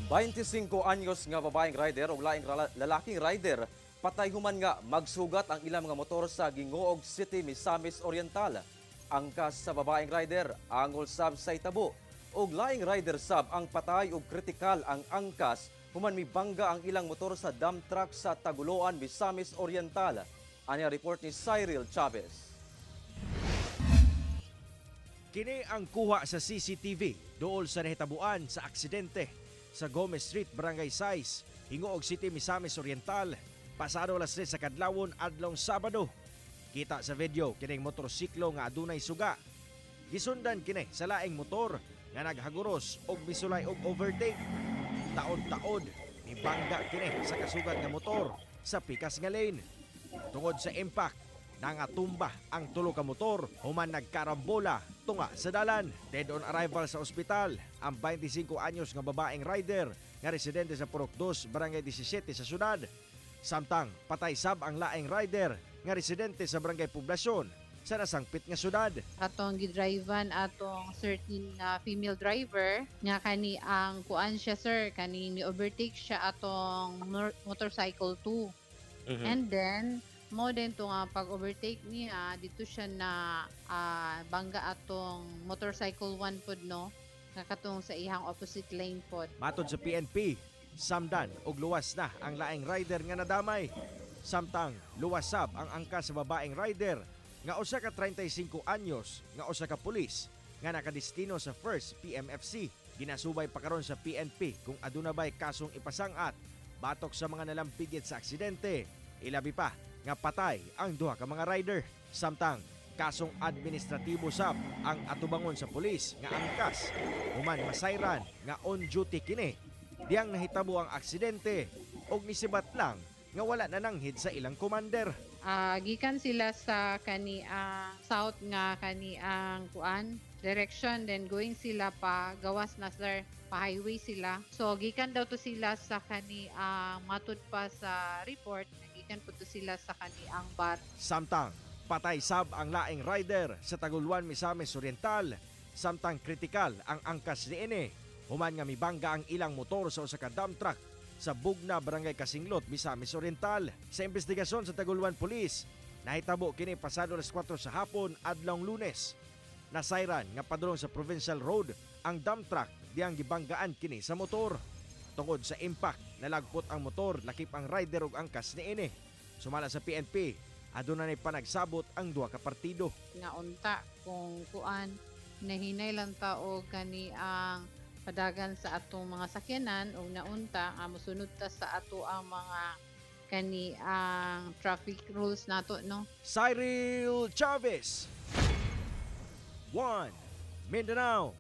25 anyos nga babaeng rider o laing lalaking rider patay human nga magsugat ang ilang mga motor sa Gingoog City, Misamis Oriental. Angkas sa babaeng rider angol sab sa itabo og laing rider sab ang patay ug kritikal ang angkas human mibangga ang ilang motor sa dump truck sa Taguloan, Misamis Oriental. Anya report ni Cyril Chavez. Kini ang kuha sa CCTV dool sa nahitabuan sa aksidente sa Gomez Street, Barangay 6, Gingoog City, Misamis Oriental, pasado alas 3 sa kadlawon adlong Sabado. Kita sa video kining motorsiklo nga adunay suga. Gisundan kini sa laing motor nga naghaguros og bisulay og overtake. Taod-taod mibangga kini sa kasugat nga motor sa pikas nga lane. Tungod sa impact, nangatumba ang tulo ka motor human nagkarambola tunga sa dalan. Dead on arrival sa ospital ang 25 anyos nga babaeng rider nga residente sa Purok 2, Barangay 17 sa syudad. Samtang patay sab ang laing rider nga residente sa Barangay Poblasyon sa nasangpit nga syudad. Atong gidrivean atong certain female driver nga kani ang kuan siya sir, kani ni overtake siya atong motorcycle 2. And then mo din to nga pag-overtake niya, dito siya na bangga atong motorcycle 1 pod no, nakatong sa ihang opposite lane pod. Matod sa PNP, samdan og luwas na ang laing rider nga nadamay. Samtang luwas sab ang angkas sa babaeng rider nga usa ka 35 anyos nga usa ka pulis nga nakadestino sa 1st PMFC. Ginasubay pa karon sa PNP kung aduna bay kasong ipasangat batok sa mga nalampigit sa aksidente. Ilabi pa nga patay ang duha ka mga rider. Samtang kasong administratibo sab ang atubangon sa pulis nga angkas human masayran nga on duty kini diyang nahitabo ang aksidente og nisibat lang nga wala na nanghid sa ilang commander. Gikan sila sa kani ang south nga kani ang kuan direction, then going sila pa gawas na sir, pa highway sila. So gikan daw to sila sa kani ang matud pa sa report, gikan po to sila sa kani ang bar. Samtang patay sab ang laing rider sa Taguluan, Misamis Oriental. Samtang kritikal ang angkas niini human nga mibangga ang ilang motor sa usa ka dump truck sa Bugna, Barangay Kasinglot, Misamis Oriental. Sa investigasyon sa Taguluan Police, nahitabo kini pasado alas 4 sa hapon adlong Lunes. Nasayran nga padulong sa Provincial Road ang dump truck diyang gibanggaan kini sa motor. Tungod sa impact, nalagpot ang motor, lakip ang rider ug angkas niini. Sumala sa PNP, aduna nay panagsabot ang duha ka partido. Nga unta kung kuan nahinay lang ta og kani ang padagan sa atong mga sakyanan o naunta nga mosunod ta sa ato ang mga kani ang traffic rules nato no. Cyril Chavez, 1 Mindanao.